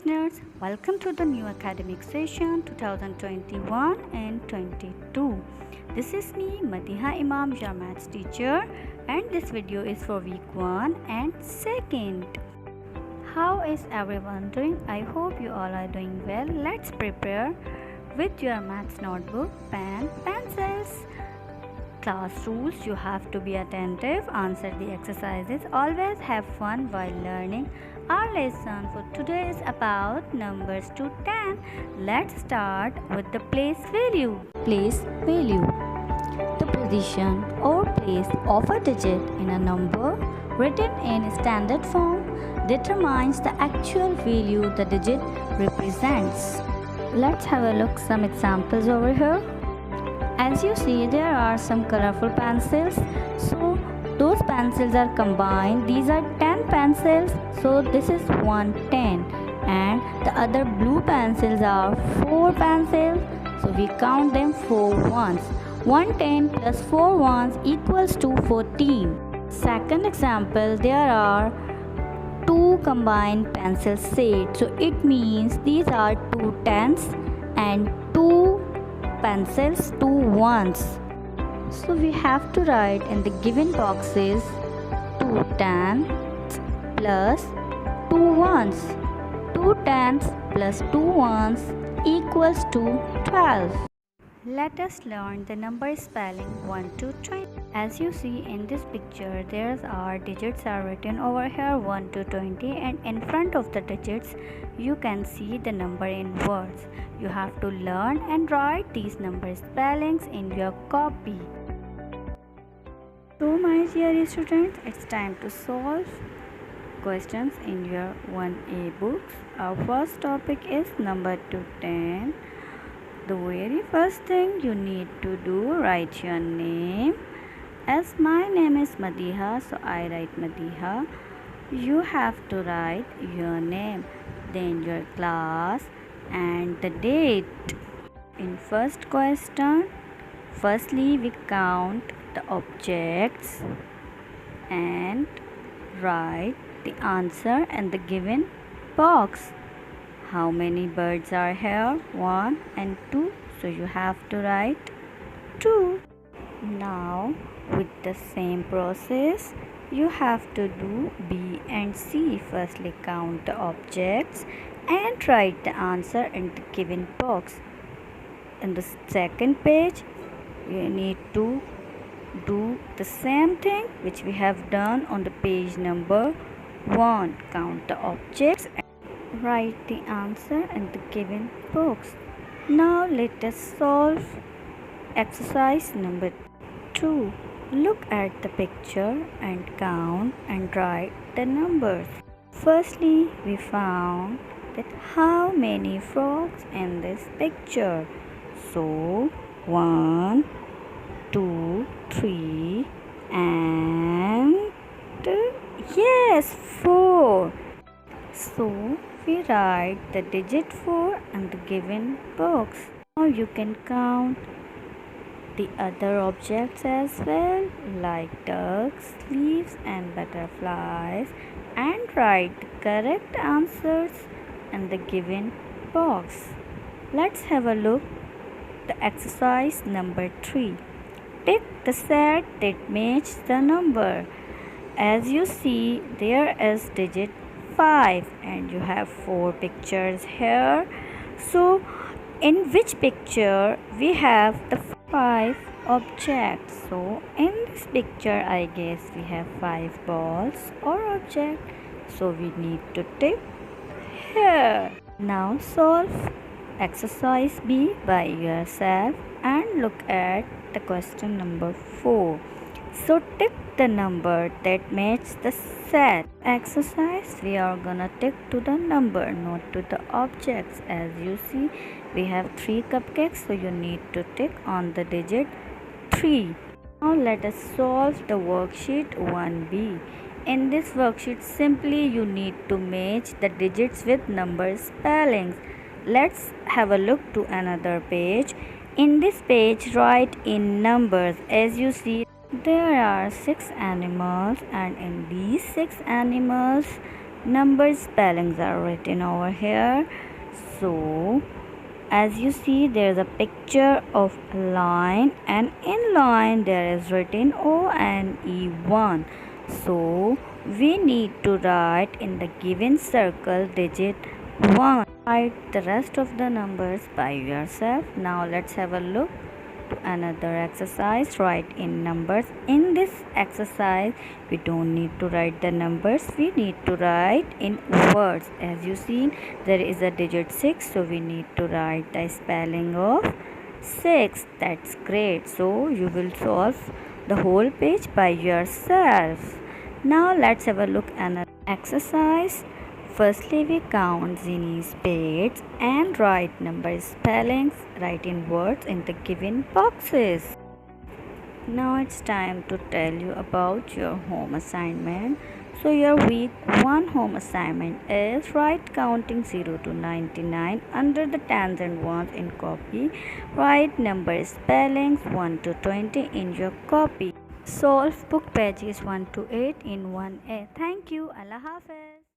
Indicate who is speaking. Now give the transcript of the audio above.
Speaker 1: listeners, welcome to the new academic session 2021 and 22. This is me Madiha Imam, your maths teacher, and this video is for week 1 and 2nd. How is everyone doing? I hope you all are doing well. Let's prepare with your maths notebook, pen, pencils. Class rules: you have to be attentive, answer the exercises, always have fun while learning. Our lesson for today is about numbers to 10. Let's start with the place value. Place value: the position or place of a digit in a number written in standard form determines the actual value the digit represents. Let's have a look some examples over here. As you see, there are some colorful pencils, so those pencils are combined. These are 10 pencils, so this is 110, and the other blue pencils are 4 pencils, so we count them 4 ones. 110 plus 4 ones equals to 14. Second example, there are 2 combined pencil sets, so it means these are 2 tens and 2 pencils, 2 ones. So we have to write in the given boxes 2 tens plus 2 ones. 2 tens plus 2 ones equals to 12. Let us learn the number spelling 1 to 20. As you see in this picture, there are digits are written over here 1 to 20, and in front of the digits you can see the number in words. You have to learn and write these number spellings in your copy. So my dear students, it's time to solve questions in your 1A books. Our first topic is number to 10. The very first thing you need to do, write your name. As my name is Madiha, so I write Madiha. You have to write your name, then your class and the date. In first question, firstly we count the objects and write the answer in the given box. How many birds are here? 1 and 2, so you have to write 2. Now with the same process you have to do B and C. Firstly count the objects and write the answer in the given box. In the second page you need to do the same thing which we have done on the page number 1. Count the objects and write the answer in the given box. Now let us solve exercise number 2. Look at the picture and count and write the numbers. Firstly, we found that how many frogs in this picture. So 1, 2, 3 and yes, 4. So we write the digit 4 in the given box. Now you can count the other objects as well, like ducks, leaves and butterflies, and write the correct answers in the given box. Let's have a look the exercise number 3. Tick the set that matches the number. As you see, there is digit 5 and you have 4 pictures here. So in which picture we have the 5 objects? So in this picture I guess we have 5 balls or object, so we need to tick here. Now solve exercise B by yourself and look at the question number 4. So tick the number that matches the set. Exercise, we are gonna tick to the number, not to the objects. As you see, we have 3 cupcakes, so you need to tick on the digit 3. Now let us solve the worksheet 1B. In this worksheet, simply you need to match the digits with number spellings. Let's have a look to another page. In this page, write in numbers. As you see, there are 6 animals, and in these 6 animals Number spellings are written over here. So as you see, there is a picture of a line, and in line there is written ONE1. So we need to write in the given circle digit 1. Write the rest of the numbers by yourself. Now let's have a look to another exercise. Write in numbers. In this exercise we don't need to write the numbers, we need to write in words. As you see, there is a digit 6, so we need to write the spelling of 6. That's great. So you will solve the whole page by yourself. Now let's have a look at another exercise. Firstly, we count Zinni's spades and write number spellings. Write in words in the given boxes. Now it's time to tell you about your home assignment. So your week 1 home assignment is write counting 0 to 99 under the tens and ones in copy. Write number spellings 1 to 20 in your copy. Solve book pages 1 to 8 in 1A. Thank you. Allah Hafiz.